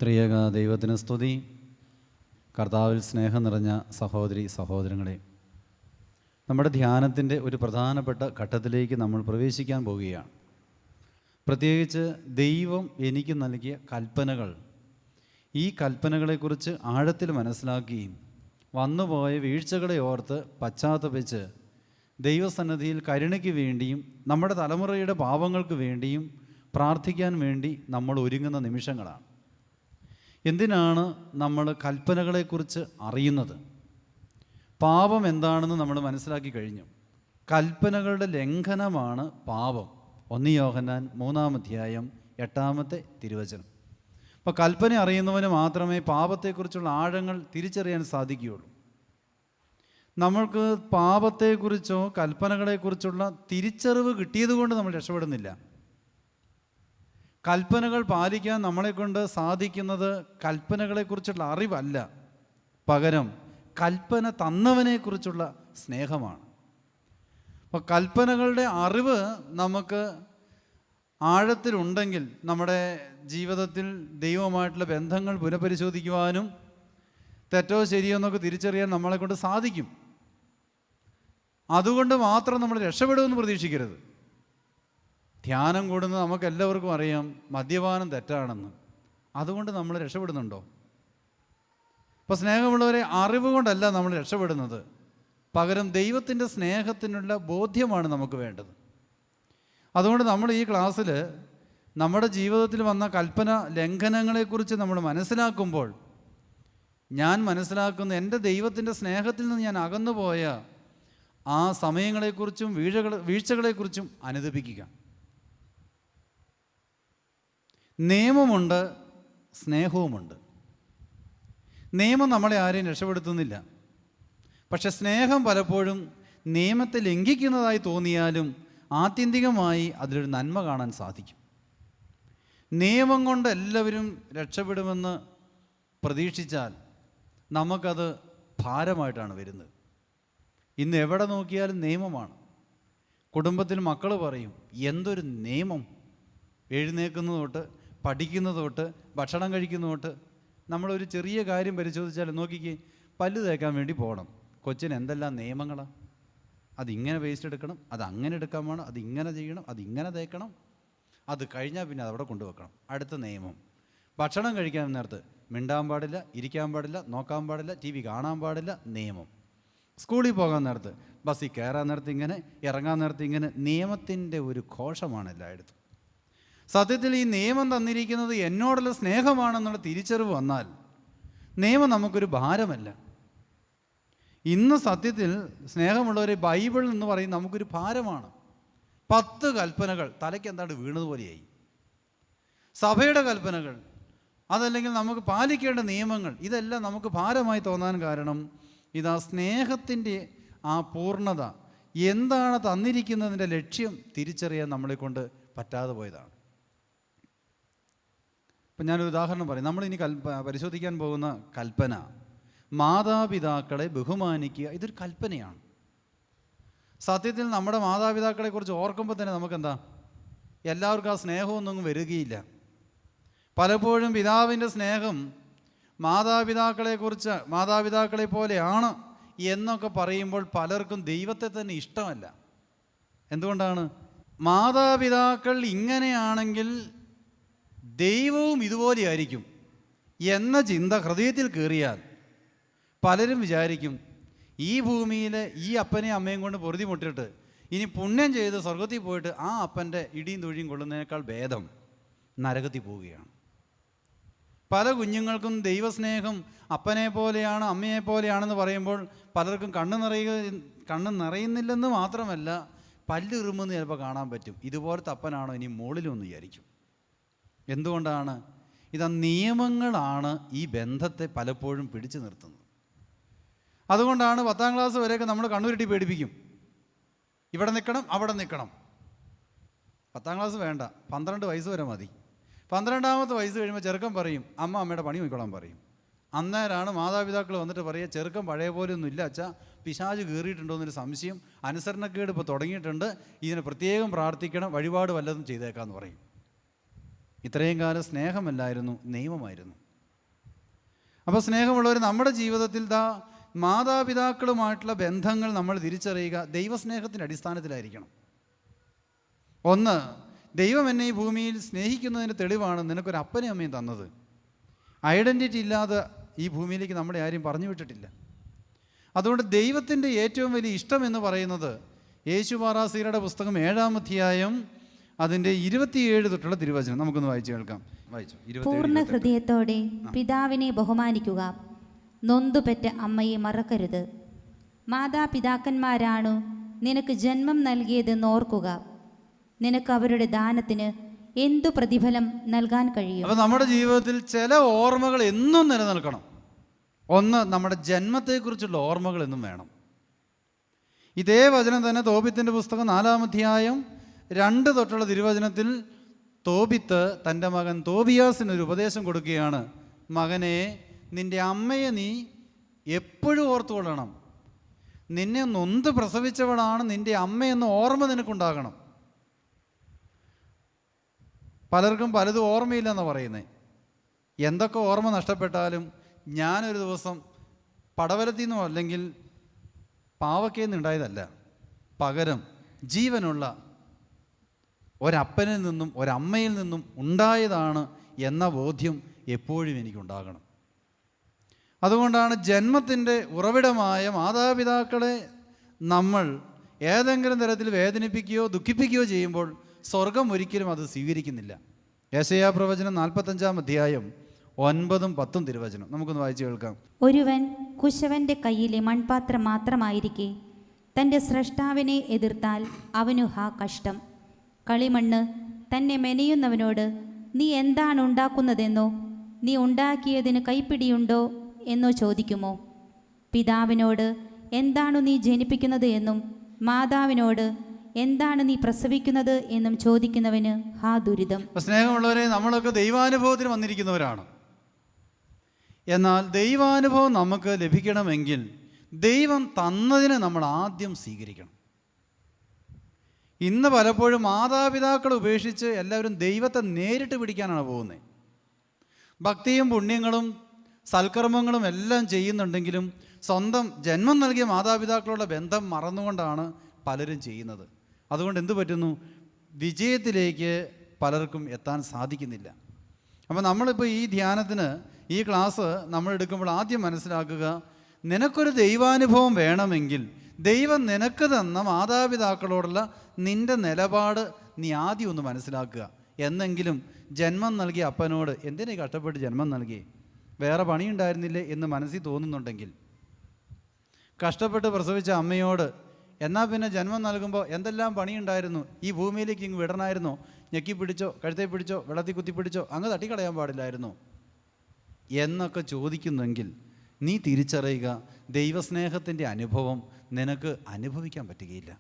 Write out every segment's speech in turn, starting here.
ത്രിയേക ദൈവത്തിന് സ്തുതി. കർത്താവിൽ സ്നേഹം നിറഞ്ഞ സഹോദരി സഹോദരങ്ങളെ, നമ്മുടെ ധ്യാനത്തിൻ്റെ ഒരു പ്രധാനപ്പെട്ട ഘട്ടത്തിലേക്ക് നമ്മൾ പ്രവേശിക്കാൻ പോവുകയാണ്. പ്രത്യേകിച്ച് ദൈവം എനിക്ക് നൽകിയ കൽപ്പനകൾ, ഈ കൽപ്പനകളെക്കുറിച്ച് ആഴത്തിൽ മനസ്സിലാക്കുകയും വന്നുപോയ വീഴ്ചകളെ ഓർത്ത് പശ്ചാത്തപിച്ച് ദൈവസന്നിധിയിൽ കരുണയ്ക്ക് വേണ്ടിയും നമ്മുടെ തലമുറയുടെ പാപങ്ങൾക്ക് വേണ്ടിയും പ്രാർത്ഥിക്കാൻ വേണ്ടി നമ്മൾ ഒരുങ്ങുന്ന നിമിഷങ്ങളാണ്. എന്തിനാണ് നമ്മൾ കൽപ്പനകളെക്കുറിച്ച് അറിയുന്നത്? പാപം എന്താണെന്ന് നമ്മൾ മനസ്സിലാക്കി കഴിഞ്ഞു. കൽപ്പനകളുടെ ലംഘനമാണ് പാപം. 1 യോഹന്നാൻ 3-ാം-അധ്യായം 8-ാമത്തെ അപ്പോൾ കൽപ്പന അറിയുന്നവന് മാത്രമേ പാപത്തെക്കുറിച്ചുള്ള ആഴങ്ങൾ തിരിച്ചറിയാൻ സാധിക്കുകയുള്ളൂ. നമ്മൾക്ക് പാപത്തെക്കുറിച്ചോ കൽപ്പനകളെക്കുറിച്ചുള്ള തിരിച്ചറിവ് കിട്ടിയതുകൊണ്ട് നമ്മൾ രക്ഷപ്പെടുന്നില്ല. കൽപ്പനകൾ പാലിക്കാൻ നമ്മളെക്കൊണ്ട് സാധിക്കുന്നത് കൽപ്പനകളെക്കുറിച്ചുള്ള അറിവല്ല, പകരം കൽപ്പന തന്നവനെക്കുറിച്ചുള്ള സ്നേഹമാണ്. അപ്പോൾ കൽപ്പനകളുടെ അറിവ് നമുക്ക് ആഴത്തിലുണ്ടെങ്കിൽ നമ്മുടെ ജീവിതത്തിൽ ദൈവവുമായിട്ടുള്ള ബന്ധങ്ങൾ പുനഃപരിശോധിക്കുവാനും തെറ്റോ ശരിയോ എന്നൊക്കെ തിരിച്ചറിയാൻ നമ്മളെക്കൊണ്ട് സാധിക്കും. അതുകൊണ്ട് മാത്രം നമ്മൾ രക്ഷപ്പെടുമെന്ന് പ്രതീക്ഷിക്കരുത്. ധ്യാനം കൂടുന്നത് നമുക്കെല്ലാവർക്കും അറിയാം, മദ്യപാനം തെറ്റാണെന്ന്. അതുകൊണ്ട് നമ്മൾ രക്ഷപ്പെടുന്നുണ്ടോ? അപ്പോൾ സ്നേഹമുള്ളവരെ, അറിവ് കൊണ്ടല്ല നമ്മൾ രക്ഷപ്പെടുന്നത്, പകരം ദൈവത്തിൻ്റെ സ്നേഹത്തിനുള്ള ബോധ്യമാണ് നമുക്ക് വേണ്ടത്. അതുകൊണ്ട് നമ്മൾ ഈ ക്ലാസ്സിൽ നമ്മുടെ ജീവിതത്തിൽ വന്ന കൽപ്പന ലംഘനങ്ങളെക്കുറിച്ച് നമ്മൾ മനസ്സിലാക്കുമ്പോൾ, ഞാൻ മനസ്സിലാക്കുന്ന എൻ്റെ ദൈവത്തിൻ്റെ സ്നേഹത്തിൽ നിന്ന് ഞാൻ അകന്നുപോയ ആ സമയങ്ങളെക്കുറിച്ചും വീഴ്ചകളെക്കുറിച്ചും അനുദപിക്കുക. നിയമമുണ്ട്, സ്നേഹവുമുണ്ട്. നിയമം നമ്മളെ ആരെയും രക്ഷപ്പെടുത്തുന്നില്ല. പക്ഷെ സ്നേഹം പലപ്പോഴും നിയമത്തെ ലംഘിക്കുന്നതായി തോന്നിയാലും ആത്യന്തികമായി അതിലൊരു നന്മ കാണാൻ സാധിക്കും. നിയമം കൊണ്ട് എല്ലാവരും രക്ഷപ്പെടുമെന്ന് പ്രതീക്ഷിച്ചാൽ നമുക്കത് ഭാരമായിട്ടാണ് വരുന്നത്. ഇന്ന് എവിടെ നോക്കിയാലും നിയമമാണ്. കുടുംബത്തിൽ മക്കൾ പറയും, എന്തൊരു നിയമം! എഴുന്നേൽക്കുന്നത് തൊട്ട്, പഠിക്കുന്നത് തൊട്ട്, ഭക്ഷണം കഴിക്കുന്നത് തൊട്ട്. നമ്മളൊരു ചെറിയ കാര്യം പരിശോധിച്ചാൽ നോക്കിക്കേ, പല്ല് തേക്കാൻ വേണ്ടി പോകണം, കൊച്ചിന് എന്തെല്ലാം നിയമങ്ങളാണ്. അതിങ്ങനെ വേസ്റ്റ് എടുക്കണം, അത് അങ്ങനെ എടുക്കാൻ വേണം, അതിങ്ങനെ ചെയ്യണം, അതിങ്ങനെ തേക്കണം, അത് കഴിഞ്ഞാൽ പിന്നെ അതവിടെ കൊണ്ടുവെക്കണം. അടുത്ത നിയമം. ഭക്ഷണം കഴിക്കാൻ നേരത്ത് മിണ്ടാൻ പാടില്ല, ഇരിക്കാൻ പാടില്ല, നോക്കാൻ പാടില്ല, TV കാണാൻ പാടില്ല, നിയമം. സ്കൂളിൽ പോകാൻ നേരത്ത്, ബസ്സിൽ കയറാൻ നേരത്ത് ഇങ്ങനെ, ഇറങ്ങാൻ നേരത്ത് ഇങ്ങനെ. നിയമത്തിൻ്റെ ഒരു ഘോഷമാണ് എല്ലായിടത്തും. സത്യത്തിൽ ഈ നിയമം തന്നിരിക്കുന്നത് എന്നോടുള്ള സ്നേഹമാണെന്നുള്ള തിരിച്ചറിവ് വന്നാൽ നിയമം നമുക്കൊരു ഭാരമല്ല. ഇന്ന് സത്യത്തിൽ സ്നേഹമുള്ളവരെ, ബൈബിൾ എന്ന് പറയും നമുക്കൊരു ഭാരമാണ്. 10 കൽപ്പനകൾ തലയ്ക്ക് എന്താണ്ട് വീണതുപോലെയായി. സഭയുടെ കൽപ്പനകൾ, അതല്ലെങ്കിൽ നമുക്ക് പാലിക്കേണ്ട നിയമങ്ങൾ, ഇതെല്ലാം നമുക്ക് ഭാരമായി തോന്നാൻ കാരണം ഇതാ സ്നേഹത്തിൻ്റെ ആ പൂർണ്ണത, എന്താണ് തന്നിരിക്കുന്നതിൻ്റെ ലക്ഷ്യം തിരിച്ചറിയാൻ നമ്മളെക്കൊണ്ട് പറ്റാതെ പോയതാണ്. ഇപ്പം ഞാനൊരു ഉദാഹരണം പറയും. നമ്മളിനി പരിശോധിക്കാൻ പോകുന്ന കൽപ്പന, മാതാപിതാക്കളെ ബഹുമാനിക്കുക. ഇതൊരു കൽപ്പനയാണ്. സത്യത്തിൽ നമ്മുടെ മാതാപിതാക്കളെക്കുറിച്ച് ഓർക്കുമ്പോൾ തന്നെ നമുക്കെന്താ, എല്ലാവർക്കും ആ സ്നേഹമൊന്നും വരികയില്ല. പലപ്പോഴും പിതാവിൻ്റെ സ്നേഹം മാതാപിതാക്കളെ പോലെയാണ് എന്നൊക്കെ പറയുമ്പോൾ പലർക്കും ദൈവത്തെ തന്നെ ഇഷ്ടമല്ല. എന്തുകൊണ്ടാണ്? മാതാപിതാക്കൾ ഇങ്ങനെയാണെങ്കിൽ ദൈവവും ഇതുപോലെയായിരിക്കും എന്ന ചിന്ത ഹൃദയത്തിൽ കയറിയാൽ പലരും വിചാരിക്കും, ഈ ഭൂമിയിലെ ഈ അപ്പനെയും അമ്മയും കൊണ്ട് പൊറുതി മുട്ടിട്ട് ഇനി പുണ്യം ചെയ്ത് സ്വർഗത്തിൽ പോയിട്ട് ആ അപ്പൻ്റെ ഇടിയും തൊഴിയും കൊള്ളുന്നതിനേക്കാൾ ഭേദം നരകത്തിൽ പോവുകയാണ്. പല കുഞ്ഞുങ്ങൾക്കും ദൈവസ്നേഹം അപ്പനെ പോലെയാണ്, അമ്മയെ പോലെയാണെന്ന് പറയുമ്പോൾ പലർക്കും കണ്ണ് നിറയുന്നില്ലെന്ന് മാത്രമല്ല, പല്ലിറുമെന്ന് ചിലപ്പോൾ കാണാൻ പറ്റും. ഇതുപോലത്തെ അപ്പനാണോ ഇനി മുകളിലൊന്ന് വിചാരിക്കും. എന്തുകൊണ്ടാണ്? ഇതാ നിയമങ്ങളാണ് ഈ ബന്ധത്തെ പലപ്പോഴും പിടിച്ചു നിർത്തുന്നത്. അതുകൊണ്ടാണ് 10ാം ക്ലാസ് വരെയൊക്കെ നമ്മൾ കണ്ണുരുട്ടി പേടിപ്പിക്കും. ഇവിടെ നിൽക്കണം, അവിടെ നിൽക്കണം. 10ാം ക്ലാസ് വേണ്ട, 12 വയസ്സ് വരെ മതി. 12ാമത്തെ വയസ്സ് കഴിയുമ്പോൾ ചെറുക്കൻ പറയും, അമ്മയുടെ പണി നോക്കിക്കോളാൻ പറയും. അന്നേരമാണ് മാതാപിതാക്കൾ വന്നിട്ട് പറയുക, ചെറുക്കൻ പഴയ പോലെ ഒന്നും ഇല്ല അച്ഛാ, പിശാച് കയറിയിട്ടുണ്ടോ എന്നൊരു സംശയം, അനുസരണക്കേട് ഇപ്പോൾ തുടങ്ങിയിട്ടുണ്ട്, ഇതിനെ പ്രത്യേകം പ്രാർത്ഥിക്കണം, വഴിപാട് വല്ലതും ചെയ്തേക്കാമെന്ന് പറയും. ഇത്രയും കാലം സ്നേഹമല്ലായിരുന്നു, നിയമമായിരുന്നു. അപ്പോൾ സ്നേഹമുള്ളവർ, നമ്മുടെ ജീവിതത്തിൽ മാതാപിതാക്കളുമായിട്ടുള്ള ബന്ധങ്ങൾ നമ്മൾ തിരിച്ചറിയുക ദൈവസ്നേഹത്തിൻ്റെ അടിസ്ഥാനത്തിലായിരിക്കണം. ഒന്ന്, ദൈവം എന്നെ ഈ ഭൂമിയിൽ സ്നേഹിക്കുന്നതിന് തെളിവാണ് നിനക്കൊരു അപ്പനെയും അമ്മയും തന്നത്. ഐഡൻറ്റിറ്റി ഇല്ലാതെ ഈ ഭൂമിയിലേക്ക് നമ്മളെ ആരും പറഞ്ഞു വിട്ടിട്ടില്ല. അതുകൊണ്ട് ദൈവത്തിൻ്റെ ഏറ്റവും വലിയ ഇഷ്ടം എന്ന് പറയുന്നത് യേശു പാറാസീരയുടെ പുസ്തകം 7-ാം അധ്യായം അതിൻ്റെ 27 തൊട്ടുള്ള തിരുവചനം നമുക്കൊന്ന് വായിച്ചു കേൾക്കാം. വായിച്ചു. പൂർണ്ണ ഹൃദയത്തോടെ പിതാവിനെ ബഹുമാനിക്കുക, നൊന്തുപെറ്റ അമ്മയെ മറക്കരുത്. മാതാപിതാക്കന്മാരാണു നിനക്ക് ജന്മം നൽകിയതെന്ന് ഓർക്കുക. നിനക്ക് അവരുടെ ദാനത്തിന് എന്തു പ്രതിഫലം നൽകാൻ കഴിയും? അപ്പോൾ നമ്മുടെ ജീവിതത്തിൽ ചില ഓർമ്മകൾ എന്നും നിലനിൽക്കണം. ഒന്ന്, നമ്മുടെ ജന്മത്തെക്കുറിച്ചുള്ള ഓർമ്മകൾ എന്നും വേണം. ഇതേ വചനം തന്നെ തോബിത്തിൻ്റെ പുസ്തകം 4-ാം അധ്യായം 2 തൊട്ടുള്ള തിരുവചനത്തിൽ തോബിത്ത് തൻ്റെ മകൻ തോബിയാസിനൊരു ഉപദേശം കൊടുക്കുകയാണ്. മകനെ, നിൻ്റെ അമ്മയെ നീ എപ്പോഴും ഓർത്തുകൊള്ളണം. നിന്നെ നൊന്ത് പ്രസവിച്ചവളാണ് നിൻ്റെ അമ്മയെന്ന ഓർമ്മ നിനക്കുണ്ടാകണം. പലർക്കും പലതും ഓർമ്മയില്ലെന്നാണ് പറയുന്നത്. എന്തൊക്കെ ഓർമ്മ നഷ്ടപ്പെട്ടാലും ഞാനൊരു ദിവസം പടവലത്തിൽ നിന്നോ അല്ലെങ്കിൽ പാവക്കയിൽ നിന്നുണ്ടായതല്ല, പകരം ജീവനുള്ള ഒരപ്പനിൽ നിന്നും ഒരമ്മയിൽ നിന്നും ഉണ്ടായതാണ് എന്ന ബോധ്യം എപ്പോഴും എനിക്കുണ്ടാകണം. അതുകൊണ്ടാണ് ജന്മത്തിൻ്റെ ഉറവിടമായ മാതാപിതാക്കളെ നമ്മൾ ഏതെങ്കിലും തരത്തിൽ വേദനിപ്പിക്കുകയോ ദുഃഖിപ്പിക്കുകയോ ചെയ്യുമ്പോൾ സ്വർഗം ഒരിക്കലും അത് സ്വീകരിക്കുന്നില്ല. യെശയ്യാ പ്രവചനം 45-ാം അധ്യായം 9-10 തിരുവചനം നമുക്കൊന്ന് വായിച്ചു കേൾക്കാം. ഒരുവൻ കുശവന്റെ കയ്യിലെ മൺപാത്രം മാത്രമായിരിക്കെ തൻ്റെ സ്രഷ്ടാവിനെ എതിർത്താൽ അവനു ഹാ കഷ്ടം. കളിമണ്ണ് തന്നെ മെനയുന്നവനോട് നീ എന്താണ് ഉണ്ടാക്കുന്നതെന്നോ നീ ഉണ്ടാക്കിയതിന് കൈപ്പിടിയുണ്ടോ എന്നോ ചോദിക്കുമോ? പിതാവിനോട് എന്താണ് നീ ജനിപ്പിക്കുന്നത് എന്നും മാതാവിനോട് എന്താണ് നീ പ്രസവിക്കുന്നത് എന്നും ചോദിക്കുന്നവന് ഹാ ദുരിതം. സ്നേഹമുള്ളവരെ, നമ്മളൊക്കെ ദൈവാനുഭവത്തിന് വന്നിരിക്കുന്നവരാണ്. എന്നാൽ ദൈവാനുഭവം നമുക്ക് ലഭിക്കണമെങ്കിൽ ദൈവം തന്നതിനെ നമ്മൾ ആദ്യം സ്വീകരിക്കണം. ഇന്ന് പലപ്പോഴും മാതാപിതാക്കളെ ഉപേക്ഷിച്ച് എല്ലാവരും ദൈവത്തെ നേരിട്ട് പിടിക്കാനാണ് പോകുന്നത്. ഭക്തിയും പുണ്യങ്ങളും സൽക്കർമ്മങ്ങളും എല്ലാം ചെയ്യുന്നുണ്ടെങ്കിലും സ്വന്തം ജന്മം നൽകിയ മാതാപിതാക്കളുടെ ബന്ധം മറന്നുകൊണ്ടാണ് പലരും ചെയ്യുന്നത്. അതുകൊണ്ട് എന്തു പറ്റുന്നു? വിജയത്തിലേക്ക് പലർക്കും എത്താൻ സാധിക്കുന്നില്ല. അപ്പോൾ നമ്മളിപ്പോൾ ഈ ധ്യാനത്തിന് ഈ ക്ലാസ് നമ്മൾ എടുക്കുമ്പോൾ ആദ്യം മനസ്സിലാക്കുക, നിനക്കൊരു ദൈവാനുഭവം വേണമെങ്കിൽ ദൈവം നിനക്ക് തന്ന മാതാപിതാക്കളോടുള്ള നിൻ്റെ നിലപാട് നീ ആദ്യം ഒന്ന് മനസ്സിലാക്കുക. എന്നെങ്കിലും ജന്മം നൽകിയ അപ്പനോട് എന്തിനാ കഷ്ടപ്പെട്ട് ജന്മം നൽകി, വേറെ പണിയുണ്ടായിരുന്നില്ലേ എന്ന് മനസ്സിൽ തോന്നുന്നുണ്ടെങ്കിൽ, കഷ്ടപ്പെട്ട് പ്രസവിച്ച അമ്മയോട് എന്നാൽ പിന്നെ ജന്മം നൽകുമ്പോൾ എന്തെല്ലാം പണിയുണ്ടായിരുന്നു, ഈ ഭൂമിയിലേക്ക് ഇങ്ങ് വിടണമായിരുന്നോ, ഞെക്കി പിടിച്ചോ കഴുത്തെ പിടിച്ചോ വെള്ളത്തിൽ കുത്തിപ്പിടിച്ചോ അങ്ങ് തട്ടിക്കളയാൻ പാടില്ലായിരുന്നോ എന്നൊക്കെ ചോദിക്കുന്നെങ്കിൽ നീ തിരിച്ചറിയുക, ദൈവസ്നേഹത്തിൻ്റെ അനുഭവം നിനക്ക് അനുഭവിക്കാൻ പറ്റുകയില്ല.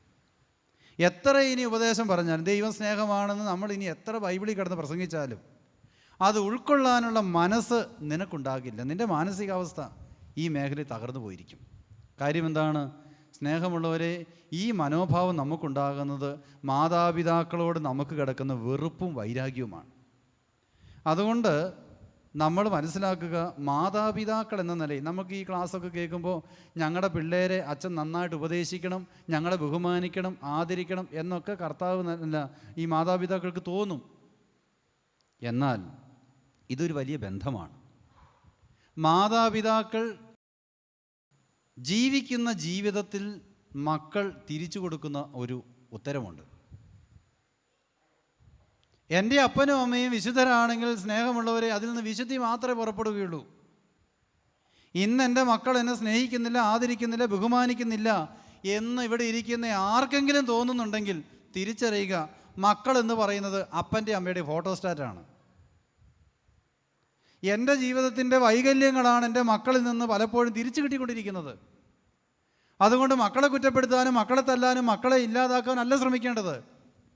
എത്ര ഇനി ഉപദേശം പറഞ്ഞാലും ദൈവം സ്നേഹമാണെന്ന് നമ്മൾ ഇനി എത്ര ബൈബിളിൽ കിടന്ന് പ്രസംഗിച്ചാലും അത് ഉൾക്കൊള്ളാനുള്ള മനസ്സ് നിനക്കുണ്ടാകില്ല. നിൻ്റെ മാനസികാവസ്ഥ ഈ മേഖലയിൽ തകർന്നു പോയിരിക്കും. കാര്യം എന്താണ്? സ്നേഹമുള്ളവരെ, ഈ മനോഭാവം നമുക്കുണ്ടാകുന്നത് മാതാപിതാക്കളോട് നമുക്ക് കിടക്കുന്ന വെറുപ്പും വൈരാഗ്യവുമാണ്. അതുകൊണ്ട് നമ്മൾ മനസ്സിലാക്കുക, മാതാപിതാക്കൾ എന്ന നിലയിൽ നമുക്ക് ഈ ക്ലാസ്സൊക്കെ കേൾക്കുമ്പോൾ ഞങ്ങളുടെ പിള്ളേരെ അച്ഛൻ നന്നായിട്ട് ഉപദേശിക്കണം, ഞങ്ങളെ ബഹുമാനിക്കണം, ആദരിക്കണം എന്നൊക്കെ കർത്താവ് അല്ല ഈ മാതാപിതാക്കൾക്ക് തോന്നും. എന്നാൽ ഇതൊരു വലിയ ബന്ധമാണ്. മാതാപിതാക്കൾ ജീവിക്കുന്ന ജീവിതത്തിൽ മക്കൾ തിരിച്ചു കൊടുക്കുന്ന ഒരു ഉത്തരമുണ്ട്. എൻ്റെ അപ്പനും അമ്മയും വിശുദ്ധരാണെങ്കിൽ സ്നേഹമുള്ളവരെ അതിൽ നിന്ന് വിശുദ്ധി മാത്രമേ പുറപ്പെടുകയുള്ളൂ. ഇന്ന് എൻ്റെ മക്കൾ എന്നെ സ്നേഹിക്കുന്നില്ല, ആദരിക്കുന്നില്ല, ബഹുമാനിക്കുന്നില്ല എന്ന് ഇവിടെ ഇരിക്കുന്ന ആർക്കെങ്കിലും തോന്നുന്നുണ്ടെങ്കിൽ തിരിച്ചറിയുക, മക്കൾ എന്ന് പറയുന്നത് അപ്പൻ്റെ അമ്മയുടെ ഫോട്ടോസ്റ്റാറ്റാണ്. എൻ്റെ ജീവിതത്തിൻ്റെ വൈകല്യങ്ങളാണ് എൻ്റെ മക്കളിൽ നിന്ന് പലപ്പോഴും തിരിച്ചു കിട്ടിക്കൊണ്ടിരിക്കുന്നത്. അതുകൊണ്ട് മക്കളെ കുറ്റപ്പെടുത്താനും മക്കളെ തല്ലാനും മക്കളെ ഇല്ലാതാക്കാനും അല്ല ശ്രമിക്കേണ്ടത്.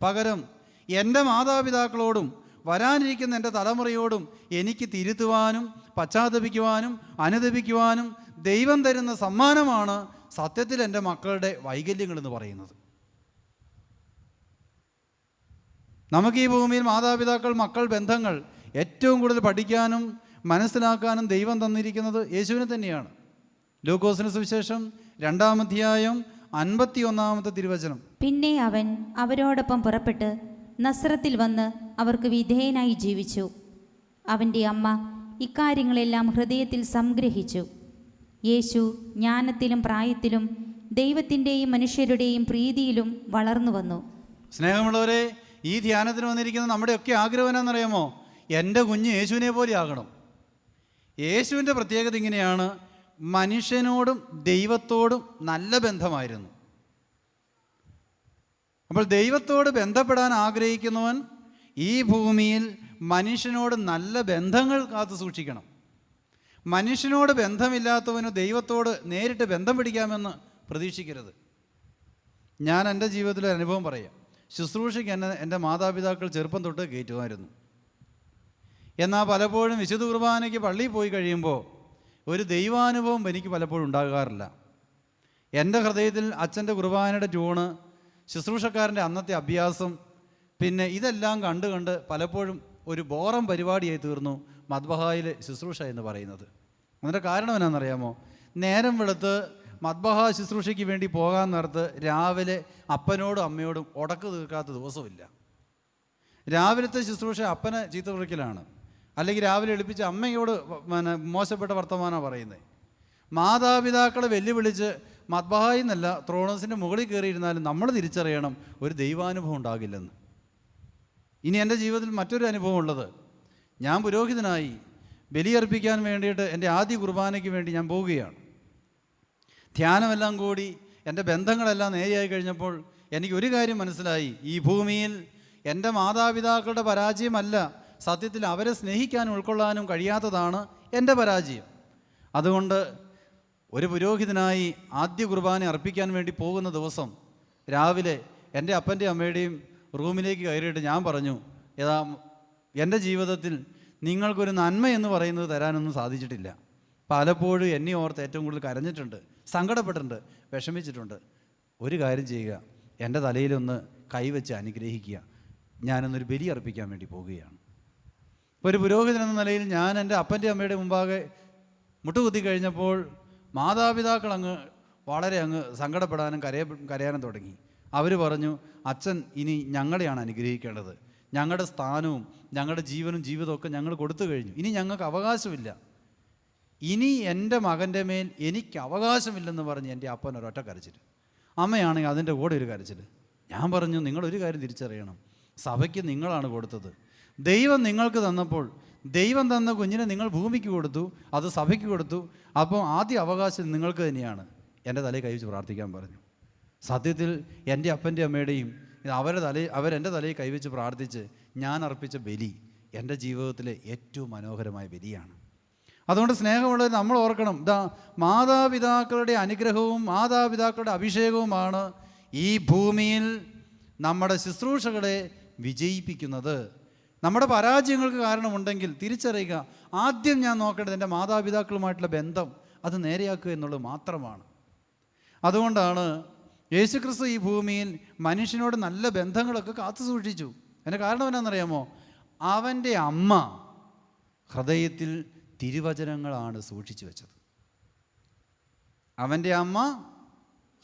പകരം എൻ്റെ മാതാപിതാക്കളോടും വരാനിരിക്കുന്ന എൻ്റെ തലമുറയോടും എനിക്ക് തിരുത്തുവാനും പശ്ചാത്തപിക്കുവാനും അനുദപിക്കുവാനും ദൈവം തരുന്ന സമ്മാനമാണ് സത്യത്തിൽ എൻ്റെ മക്കളുടെ വൈകല്യങ്ങളെന്ന് പറയുന്നത്. നമുക്ക് ഈ ഭൂമിയിൽ മാതാപിതാക്കൾ മക്കൾ ബന്ധങ്ങൾ ഏറ്റവും കൂടുതൽ പഠിക്കാനും മനസ്സിലാക്കാനും ദൈവം തന്നിരിക്കുന്നത് യേശുവിനെ തന്നെയാണ്. ലൂക്കോസിന് സുവിശേഷം 2-ാം അധ്യായം 51-ാമത്തെ തിരുവചനം. പിന്നെ അവൻ അവരോടൊപ്പം പുറപ്പെട്ട് നസ്രത്തിൽ വന്ന് അവർക്ക് വിധേയനായി ജീവിച്ചു. അവൻ്റെ അമ്മ ഇക്കാര്യങ്ങളെല്ലാം ഹൃദയത്തിൽ സംഗ്രഹിച്ചു. യേശു ജ്ഞാനത്തിലും പ്രായത്തിലും ദൈവത്തിൻ്റെയും മനുഷ്യരുടെയും പ്രീതിയിലും വളർന്നു വന്നു. സ്നേഹമുള്ളവരെ, ഈ ധ്യാനത്തിന് വന്നിരിക്കുന്ന നമ്മുടെയൊക്കെ ആഗ്രഹം എന്നാണെന്നറിയാമോ? എൻ്റെ കുഞ്ഞ് യേശുവിനെ പോലെ ആകണം. യേശുവിൻ്റെ പ്രത്യേകത ഇങ്ങനെയാണ്: മനുഷ്യനോടും ദൈവത്തോടും നല്ല ബന്ധമായിരുന്നു. അപ്പോൾ ദൈവത്തോട് ബന്ധപ്പെടാൻ ആഗ്രഹിക്കുന്നവൻ ഈ ഭൂമിയിൽ മനുഷ്യനോട് നല്ല ബന്ധങ്ങൾ കാത്തു സൂക്ഷിക്കണം. മനുഷ്യനോട് ബന്ധമില്ലാത്തവന് ദൈവത്തോട് നേരിട്ട് ബന്ധം പിടിക്കാമെന്ന് പ്രതീക്ഷിക്കരുത്. ഞാൻ എൻ്റെ ജീവിതത്തിലെ അനുഭവം പറയാം. ശുശ്രൂഷയ്ക്ക് എന്നെ എൻ്റെ മാതാപിതാക്കൾ ചെറുപ്പം തൊട്ട് കയറ്റുമായിരുന്നു. എന്നാൽ പലപ്പോഴും വിശുദ്ധ കുർബാനയ്ക്ക് പള്ളിയിൽ പോയി കഴിയുമ്പോൾ ഒരു ദൈവാനുഭവം എനിക്ക് പലപ്പോഴും ഉണ്ടാകാറില്ല. എൻ്റെ ഹൃദയത്തിൽ അച്ഛൻ്റെ കുർബാനയുടെ ട്യൂണ്, ശുശ്രൂഷക്കാരൻ്റെ അന്നത്തെ അഭ്യാസം, പിന്നെ ഇതെല്ലാം കണ്ട് പലപ്പോഴും ഒരു ബോറം പരിപാടിയായി തീർന്നു മദ്ബഹായിലെ ശുശ്രൂഷ എന്ന് പറയുന്നത്. അതിൻ്റെ കാരണം എന്നാണെന്നറിയാമോ? നേരം വെളുത്ത് മദ്ബഹ ശുശ്രൂഷയ്ക്ക് വേണ്ടി പോകാൻ നേരത്ത് രാവിലെ അപ്പനോടും അമ്മയോടും ഉടക്ക് തീർക്കാത്ത ദിവസമില്ല. രാവിലത്തെ ശുശ്രൂഷ അപ്പനെ ചീത്ത വിളിക്കലാണ്, അല്ലെങ്കിൽ രാവിലെ എളുപ്പിച്ച് അമ്മയോട് മോശപ്പെട്ട വർത്തമാനമാണ് പറയുന്നത്. മാതാപിതാക്കളെ വെല്ലുവിളിച്ച് മദ്ബഹായിൽ നിന്നല്ല ത്രോണസിൻ്റെ മുകളിൽ കയറിയിരുന്നാലും നമ്മൾ തിരിച്ചറിയണം ഒരു ദൈവാനുഭവം ഉണ്ടാകില്ലെന്ന്. ഇനി എൻ്റെ ജീവിതത്തിൽ മറ്റൊരു അനുഭവം ഉള്ളത്, ഞാൻ പുരോഹിതനായി ബലിയർപ്പിക്കാൻ വേണ്ടിയിട്ട് എൻ്റെ ആദ്യ കുർബാനയ്ക്ക് വേണ്ടി ഞാൻ പോവുകയാണ്. ധ്യാനമെല്ലാം കൂടി എൻ്റെ ബന്ധങ്ങളെല്ലാം നേരെയായി കഴിഞ്ഞപ്പോൾ എനിക്കൊരു കാര്യം മനസ്സിലായി: ഈ ഭൂമിയിൽ എൻ്റെ മാതാപിതാക്കളുടെ പരാജയമല്ല, സത്യത്തിൽ അവരെ സ്നേഹിക്കാനും ഉൾക്കൊള്ളാനും കഴിയാത്തതാണ് എൻ്റെ പരാജയം. അതുകൊണ്ട് ഒരു പുരോഹിതനായി ആദ്യ കുർബാന അർപ്പിക്കാൻ വേണ്ടി പോകുന്ന ദിവസം രാവിലെ എൻ്റെ അപ്പൻ്റെ അമ്മയുടെയും റൂമിലേക്ക് കയറിയിട്ട് ഞാൻ പറഞ്ഞു, എൻ്റെ ജീവിതത്തിൽ നിങ്ങൾക്കൊരു നന്മ എന്ന് പറയുന്നത് തരാനൊന്നും സാധിച്ചിട്ടില്ല. പലപ്പോഴും എന്നെ ഓർത്ത് ഏറ്റവും കൂടുതൽ കരഞ്ഞിട്ടുണ്ട്, സങ്കടപ്പെട്ടിട്ടുണ്ട്, വിഷമിച്ചിട്ടുണ്ട്. ഒരു കാര്യം ചെയ്യുക, എൻ്റെ തലയിലൊന്ന് കൈവച്ച് അനുഗ്രഹിക്കുക. ഞാനൊന്നൊരു ബലി അർപ്പിക്കാൻ വേണ്ടി പോവുകയാണ്. ഒരു പുരോഹിതൻ എന്ന നിലയിൽ ഞാൻ എൻ്റെ അപ്പൻ്റെ അമ്മയുടെ മുമ്പാകെ മുട്ടുകുത്തി കഴിഞ്ഞപ്പോൾ മാതാപിതാക്കൾ വളരെ സങ്കടപ്പെടാനും കരയാനും തുടങ്ങി. അവർ പറഞ്ഞു, അച്ഛൻ ഇനി ഞങ്ങളെയാണ് അനുഗ്രഹിക്കേണ്ടത്. ഞങ്ങളുടെ സ്ഥാനവും ഞങ്ങളുടെ ജീവനും ജീവിതമൊക്കെ ഞങ്ങൾ കൊടുത്തു കഴിഞ്ഞു. ഇനി ഞങ്ങൾക്ക് അവകാശമില്ല. ഇനി എൻ്റെ മകൻ്റെ മേൽ എനിക്ക് അവകാശമില്ലെന്ന് പറഞ്ഞ് എൻ്റെ അപ്പൻ ഒരൊറ്റ കരച്ചിൽ. അമ്മയാണെങ്കിൽ അതിൻ്റെ കൂടെ ഒരു കരച്ചിൽ. ഞാൻ പറഞ്ഞു, നിങ്ങളൊരു കാര്യം തിരിച്ചറിയണം, സഭയ്ക്ക് നിങ്ങളാണ് കൊടുത്തത്. ദൈവം നിങ്ങൾക്ക് തന്നപ്പോൾ ദൈവം തന്ന കുഞ്ഞിനെ നിങ്ങൾ ഭൂമിക്ക് കൊടുത്തു, അത് സഭയ്ക്ക് കൊടുത്തു. അപ്പോൾ ആദ്യ അവകാശം നിങ്ങൾക്ക് തന്നെയാണ്. എൻ്റെ തലയിൽ കൈവച്ച് പ്രാർത്ഥിക്കാൻ പറഞ്ഞു. സത്യത്തിൽ എൻ്റെ അപ്പൻ്റെ അമ്മയുടെയും അവരെൻ്റെ തലയിൽ കൈവച്ച് പ്രാർത്ഥിച്ച് ഞാൻ അർപ്പിച്ച ബലി എൻ്റെ ജീവിതത്തിലെ ഏറ്റവും മനോഹരമായ ബലിയാണ്. അതുകൊണ്ട് സ്നേഹമുള്ളത് നമ്മൾ ഓർക്കണം, മാതാപിതാക്കളുടെ അനുഗ്രഹവും മാതാപിതാക്കളുടെ അഭിഷേകവുമാണ് ഈ ഭൂമിയിൽ നമ്മുടെ ശുശ്രൂഷകളെ വിജയിപ്പിക്കുന്നത്. നമ്മുടെ പരാജയങ്ങൾക്ക് കാരണമുണ്ടെങ്കിൽ തിരിച്ചറിയുക, ആദ്യം ഞാൻ നോക്കേണ്ടത് എൻ്റെ മാതാപിതാക്കളുമായിട്ടുള്ള ബന്ധം അത് നേരെയാക്കുക എന്നുള്ളത് മാത്രമാണ്. അതുകൊണ്ടാണ് യേശുക്രിസ്തു ഈ ഭൂമിയിൽ മനുഷ്യനോട് നല്ല ബന്ധങ്ങളൊക്കെ കാത്തു സൂക്ഷിച്ചു. അതിൻ്റെ കാരണം എന്നാണെന്നറിയാമോ? അവൻ്റെ അമ്മ ഹൃദയത്തിൽ തിരുവചനങ്ങളാണ് സൂക്ഷിച്ചു വെച്ചത്. അവൻ്റെ അമ്മ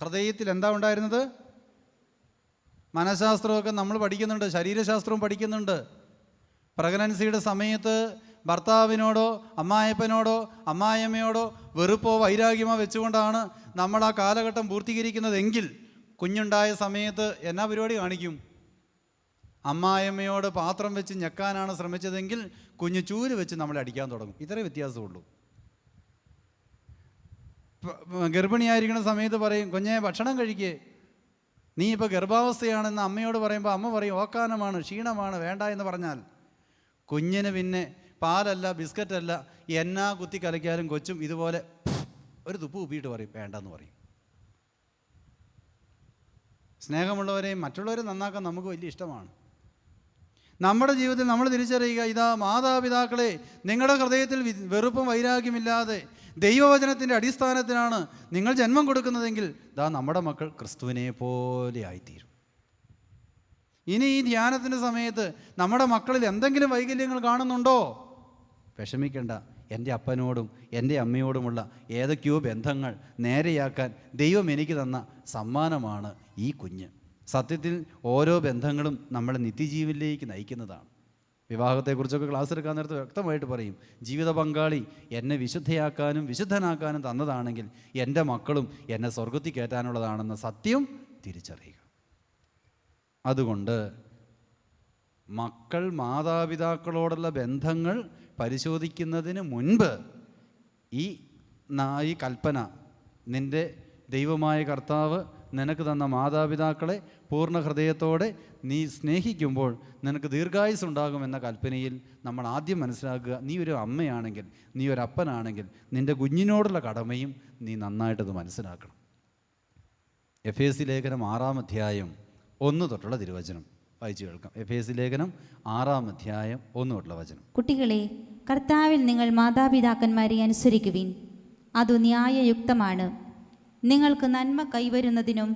ഹൃദയത്തിൽ എന്താ ഉണ്ടായിരുന്നത്? മനഃശാസ്ത്രമൊക്കെ നമ്മൾ പഠിക്കുന്നുണ്ട്, ശരീരശാസ്ത്രവും പഠിക്കുന്നുണ്ട്. പ്രഗ്നൻസിയുടെ സമയത്ത് ഭർത്താവിനോടോ അമ്മായപ്പനോടോ അമ്മായിയമ്മയോടോ വെറുപ്പോ വൈരാഗ്യമോ വെച്ചുകൊണ്ടാണ് നമ്മൾ ആ കാലഘട്ടം പൂർത്തീകരിക്കുന്നതെങ്കിൽ കുഞ്ഞുണ്ടായ സമയത്ത് എന്നാ പരിപാടി കാണിക്കും? അമ്മായിയമ്മയോട് പാത്രം വെച്ച് ഞെക്കാനാണ് ശ്രമിച്ചതെങ്കിൽ കുഞ്ഞ് ചൂല് വെച്ച് നമ്മളെ അടിക്കാൻ തുടങ്ങും. ഇത്രേ വ്യത്യാസമുള്ളൂ. ഗർഭിണിയായിരിക്കുന്ന സമയത്ത് പറയും, കുഞ്ഞെ ഭക്ഷണം കഴിക്കേ, നീ ഇപ്പോൾ ഗർഭാവസ്ഥയാണെന്ന് അമ്മയോട് പറയുമ്പോൾ അമ്മ പറയും, ഓക്കാനമാണ്, ക്ഷീണമാണ്, വേണ്ട എന്ന് പറഞ്ഞാൽ കുഞ്ഞിന് പിന്നെ പാലല്ല ബിസ്ക്കറ്റല്ല എന്നാ കുത്തി കലക്കിയാലും കൊച്ചും ഇതുപോലെ ഒരു തുപ്പ് ഉപ്പിയിട്ട് പറയും, വേണ്ടെന്ന് പറയും. സ്നേഹമുള്ളവരെയും മറ്റുള്ളവരെ നന്നാക്കാൻ നമുക്ക് വലിയ ഇഷ്ടമാണ്. നമ്മുടെ ജീവിതത്തിൽ നമ്മൾ തിരിച്ചറിയുക, മാതാപിതാക്കളെ നിങ്ങളുടെ ഹൃദയത്തിൽ വെറുപ്പും വൈരാഗ്യമില്ലാതെ ദൈവവചനത്തിൻ്റെ അടിസ്ഥാനത്തിലാണ് നിങ്ങൾ ജന്മം കൊടുക്കുന്നതെങ്കിൽ നമ്മുടെ മക്കൾ ക്രിസ്തുവിനെ പോലെ ആയിത്തീരും. ഇനി ഈ ധ്യാനത്തിൻ്റെ സമയത്ത് നമ്മുടെ മക്കളിൽ എന്തെങ്കിലും വൈകല്യങ്ങൾ കാണുന്നുണ്ടോ? വിഷമിക്കേണ്ട, എൻ്റെ അപ്പനോടും എൻ്റെ അമ്മയോടുമുള്ള ഏതൊക്കെയോ ബന്ധങ്ങൾ നേരെയാക്കാൻ ദൈവം എനിക്ക് തന്ന സമ്മാനമാണ് ഈ കുഞ്ഞ്. സത്യത്തിൽ ഓരോ ബന്ധങ്ങളും നമ്മളെ നിത്യജീവനിലേക്ക് നയിക്കുന്നതാണ്. വിവാഹത്തെക്കുറിച്ചൊക്കെ ക്ലാസ് എടുക്കാൻ നേരത്ത് വ്യക്തമായിട്ട് പറയും, ജീവിത പങ്കാളി എന്നെ വിശുദ്ധയാക്കാനും വിശുദ്ധനാക്കാനും തന്നതാണെങ്കിൽ എൻ്റെ മക്കളും എന്നെ സ്വർഗത്തിൽ കയറ്റാനുള്ളതാണെന്ന സത്യം തിരിച്ചറിയുക. അതുകൊണ്ട് മക്കൾ മാതാപിതാക്കളോടുള്ള ബന്ധങ്ങൾ പരിശോധിക്കുന്നതിന് മുൻപ് ഈ കൽപ്പന, നിൻ്റെ ദൈവമായ കർത്താവ് നിനക്ക് തന്ന മാതാപിതാക്കളെ പൂർണ്ണ ഹൃദയത്തോടെ നീ സ്നേഹിക്കുമ്പോൾ നിനക്ക് ദീർഘായുസ് ഉണ്ടാകുമെന്ന കൽപ്പനയിൽ നമ്മൾ ആദ്യം മനസ്സിലാക്കുക, നീ ഒരു അമ്മയാണെങ്കിൽ, നീ ഒരു അപ്പനാണെങ്കിൽ നിൻ്റെ കുഞ്ഞിനോടുള്ള കടമയും നീ നന്നായിട്ടത് മനസ്സിലാക്കണം. എഫേസ്യ ലേഖനം 6-ാം അധ്യായം 1 തൊട്ടുള്ള തിരുവചനം വായിച്ചു കേൾക്കാം. എഫേസ്യ ലേഖനം 6-ാം അധ്യായം 1 തൊട്ടുള്ള വചനം. കുട്ടികളെ, കർത്താവിൽ നിങ്ങൾ മാതാപിതാക്കന്മാരെ അനുസരിക്കുവിൻ, അതു ന്യായയുക്തമാണ്. നിങ്ങൾക്ക് നന്മ കൈവരുന്നതിനും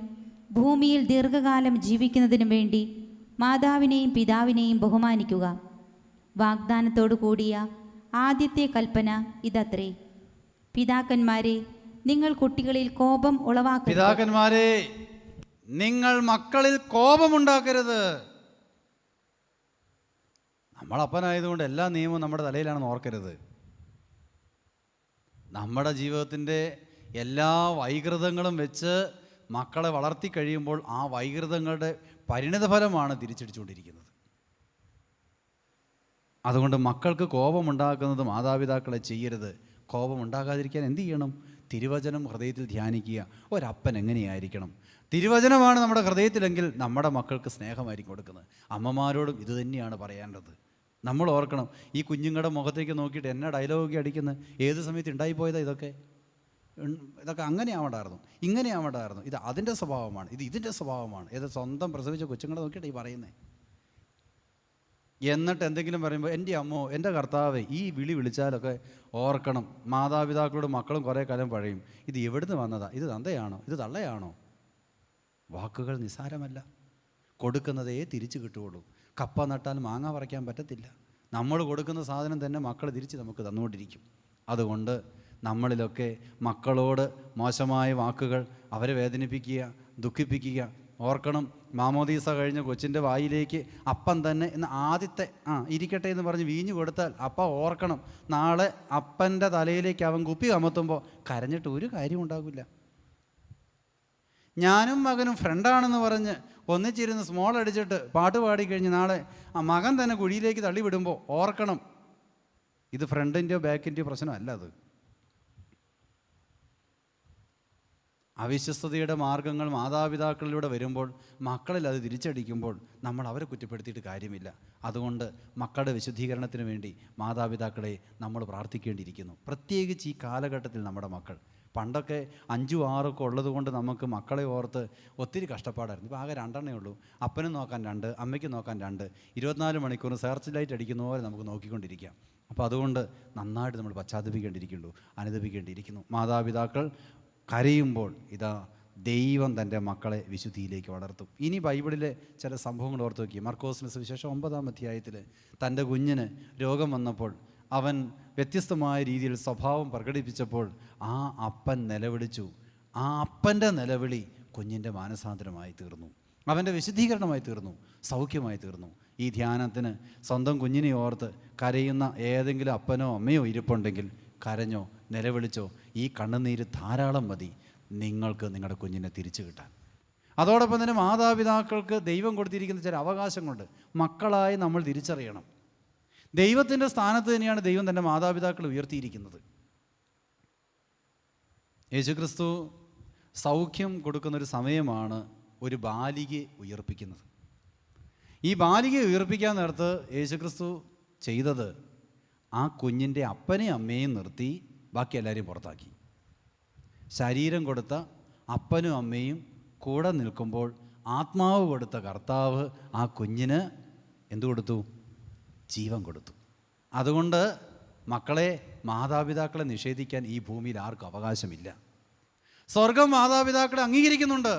ഭൂമിയിൽ ദീർഘകാലം ജീവിക്കുന്നതിനും വേണ്ടി മാതാവിനെയും പിതാവിനെയും ബഹുമാനിക്കുക. വാഗ്ദാനത്തോടു കൂടിയ ആദ്യത്തെ കൽപ്പന ഇതത്രേ: പിതാക്കന്മാരെ, നിങ്ങൾ കുട്ടികളിൽ കോപം ഉളവാക്കരുത്. പിതാക്കന്മാരെ, നിങ്ങൾ മക്കളിൽ കോപമുണ്ടാക്കരുത്. നമ്മളപ്പനായതുകൊണ്ട് എല്ലാ നിയമവും നമ്മുടെ തലയിലാണെന്ന് ഓർക്കരുത്. നമ്മുടെ ജീവിതത്തിൻ്റെ എല്ലാ വൈകൃതങ്ങളും വെച്ച് മക്കളെ വളർത്തി കഴിയുമ്പോൾ ആ വൈകൃതങ്ങളുടെ പരിണിതഫലമാണ് തിരിച്ചടിച്ചുകൊണ്ടിരിക്കുന്നത്. അതുകൊണ്ട് മക്കൾക്ക് കോപമുണ്ടാക്കുന്നത് മാതാപിതാക്കളെ ചെയ്യരുത്. കോപമുണ്ടാകാതിരിക്കാൻ എന്ത് ചെയ്യണം? തിരുവചനം ഹൃദയത്തിൽ ധ്യാനിക്കുക. ഒരപ്പൻ എങ്ങനെയായിരിക്കണം? തിരുവചനമാണ് നമ്മുടെ ഹൃദയത്തിലെങ്കിൽ നമ്മുടെ മക്കൾക്ക് സ്നേഹമായിരിക്കും കൊടുക്കുന്നത്. അമ്മമാരോടും ഇത് തന്നെയാണ് പറയാനുള്ളത്. നമ്മൾ ഓർക്കണം, ഈ കുഞ്ഞുങ്ങളുടെ മുഖത്തേക്ക് നോക്കിയിട്ട് എന്നാ ഡയലോഗൊക്കെ അടിക്കുന്നത്, ഏത് സമയത്ത് ഉണ്ടായിപ്പോയതാ ഇതൊക്കെ അങ്ങനെ ആവണ്ടായിരുന്നു, ഇങ്ങനെ ആവണ്ടായിരുന്നു, ഇത് അതിൻ്റെ സ്വഭാവമാണ്, ഇത് ഇതിൻ്റെ സ്വഭാവമാണ്. ഏത് സ്വന്തം പ്രസവിച്ച കൊച്ചുങ്ങളെ നോക്കിയിട്ട് ഈ പറയുന്നത്. എന്നിട്ട് എന്തെങ്കിലും പറയുമ്പോൾ എൻ്റെ അമ്മോ, എൻ്റെ കർത്താവേ, ഈ വിളിച്ചാലൊക്കെ ഓർക്കണം, മാതാപിതാക്കളോട് മക്കളും കുറേ കാലം പഴയും, ഇത് എവിടുന്ന് വന്നതാ, ഇത് തന്തയാണോ, ഇത് തള്ളയാണോ? വാക്കുകൾ നിസ്സാരമല്ല. കൊടുക്കുന്നതേ തിരിച്ചു കിട്ടുകയുള്ളൂ. കപ്പ നട്ടാൽ മാങ്ങ പറിക്കാൻ പറ്റത്തില്ല. നമ്മൾ കൊടുക്കുന്ന സാധനം തന്നെ മക്കൾ തിരിച്ച് നമുക്ക് തന്നുകൊണ്ടിരിക്കും. അതുകൊണ്ട് നമ്മളിലൊക്കെ മക്കളോട് മോശമായ വാക്കുകൾ, അവരെ വേദനിപ്പിക്കുക, ദുഃഖിപ്പിക്കുക. ഓർക്കണം, മാമോദീസ കഴിഞ്ഞ കൊച്ചിൻ്റെ വായിലേക്ക് അപ്പം തന്നെ എന്ന് ആദ്യത്തെ ഇരിക്കട്ടെ എന്ന് പറഞ്ഞ് വീഞ്ഞു കൊടുത്താൽ അപ്പം ഓർക്കണം, നാളെ അപ്പൻ്റെ തലയിലേക്ക് അവൻ കുപ്പി കമത്തുമ്പോൾ കരഞ്ഞിട്ട് ഒരു കാര്യം ഉണ്ടാകില്ല. ഞാനും മകനും ഫ്രണ്ടാണെന്ന് പറഞ്ഞ് ഒന്നിച്ചിരുന്ന് സ്മോൾ അടിച്ചിട്ട് പാട്ട് പാടിക്കഴിഞ്ഞ് നാളെ ആ മകൻ തന്നെ കുഴിയിലേക്ക് തള്ളിവിടുമ്പോൾ ഓർക്കണം, ഇത് ഫ്രണ്ടിൻ്റെയോ ബാക്കിൻ്റെയോ പ്രശ്നമല്ല. അത് അവിശ്വസ്തതയുടെ മാർഗങ്ങൾ മാതാപിതാക്കളിലൂടെ വരുമ്പോൾ, മക്കളിൽ അത് തിരിച്ചടിക്കുമ്പോൾ നമ്മൾ അവരെ കുറ്റപ്പെടുത്തിയിട്ട് കാര്യമില്ല. അതുകൊണ്ട് മക്കളുടെ വിശുദ്ധീകരണത്തിന് വേണ്ടി മാതാപിതാക്കളെ നമ്മൾ പ്രാർത്ഥിക്കേണ്ടിയിരിക്കുന്നു. പ്രത്യേകിച്ച് ഈ കാലഘട്ടത്തിൽ നമ്മുടെ മക്കൾ, പണ്ടൊക്കെ 5, 6 ഉള്ളത് കൊണ്ട് നമുക്ക് മക്കളെ ഓർത്ത് ഒത്തിരി കഷ്ടപ്പാടായിരുന്നു. ഇപ്പോൾ ആകെ 2 ഉള്ളൂ. അപ്പനും നോക്കാൻ 2, അമ്മയ്ക്ക് നോക്കാൻ 2, 24 മണിക്കൂർ സെർച്ച് ലൈറ്റ് അടിക്കുന്ന പോലെ നമുക്ക് നോക്കിക്കൊണ്ടിരിക്കാം. അപ്പോൾ അതുകൊണ്ട് നന്നായിട്ട് നമ്മൾ അനുദപിക്കേണ്ടിയിരിക്കുന്നു. മാതാപിതാക്കൾ കരയുമ്പോൾ ഇതാ ദൈവം തൻ്റെ മക്കളെ വിശുദ്ധിയിലേക്ക് വളർത്തും. ഇനി ബൈബിളിലെ ചില സംഭവങ്ങൾ ഓർത്ത് നോക്കി. മർക്കോസിന്റെ സുവിശേഷം 9-ാം അധ്യായത്തിൽ തൻ്റെ കുഞ്ഞിന് രോഗം വന്നപ്പോൾ അവൻ വ്യത്യസ്തമായ രീതിയിൽ സ്വഭാവം പ്രകടിപ്പിച്ചപ്പോൾ ആ അപ്പൻ നിലവിളിച്ചു. ആ അപ്പൻ്റെ നിലവിളി കുഞ്ഞിൻ്റെ മാനസാന്തരമായി തീർന്നു, അവൻ്റെ വിശുദ്ധീകരണമായി തീർന്നു, സൗഖ്യമായി തീർന്നു. ഈ ധ്യാനത്തിന് സ്വന്തം കുഞ്ഞിനെ ഓർത്ത് കരയുന്ന ഏതെങ്കിലും അപ്പനോ അമ്മയോ ഇരിപ്പുണ്ടെങ്കിൽ കരഞ്ഞോ, നിലവിളിച്ചോ. ഈ കണ്ണുനീര് ധാരാളം മതി നിങ്ങൾക്ക് നിങ്ങളുടെ കുഞ്ഞിനെ തിരിച്ചു കിട്ടാൻ. അതോടൊപ്പം തന്നെ മാതാപിതാക്കൾക്ക് ദൈവം കൊടുത്തിരിക്കുന്ന ചില അവകാശങ്ങളുണ്ട്. മക്കളായി നമ്മൾ തിരിച്ചറിയണം. ദൈവത്തിൻ്റെ സ്ഥാനത്ത് തന്നെയാണ് ദൈവം തൻ്റെ മാതാപിതാക്കളെ ഉയർത്തിയിരിക്കുന്നത്. യേശുക്രിസ്തു സൗഖ്യം കൊടുക്കുന്നൊരു സമയമാണ് ഒരു ബാലികയെ ഉയർപ്പിക്കുന്നത്. ഈ ബാലികയെ ഉയർപ്പിക്കാൻ നേരത്ത് യേശുക്രിസ്തു ചെയ്തത് ആ കുഞ്ഞിൻ്റെ അപ്പനെയും അമ്മയും നിർത്തി ബാക്കി എല്ലാവരെയും പുറത്താക്കി. ശരീരം കൊടുത്ത അപ്പനും അമ്മയും കൂടെ നിൽക്കുമ്പോൾ ആത്മാവ് കൊടുത്ത കർത്താവ് ആ കുഞ്ഞിന് എന്തു കൊടുത്തു? ജീവൻ കൊടുത്തു. അതുകൊണ്ട് മക്കളെ, മാതാപിതാക്കളെ നിഷേധിക്കാൻ ഈ ഭൂമിയിൽ ആർക്കും അവകാശമില്ല. സ്വർഗം മാതാപിതാക്കളെ അംഗീകരിക്കുന്നുണ്ട്.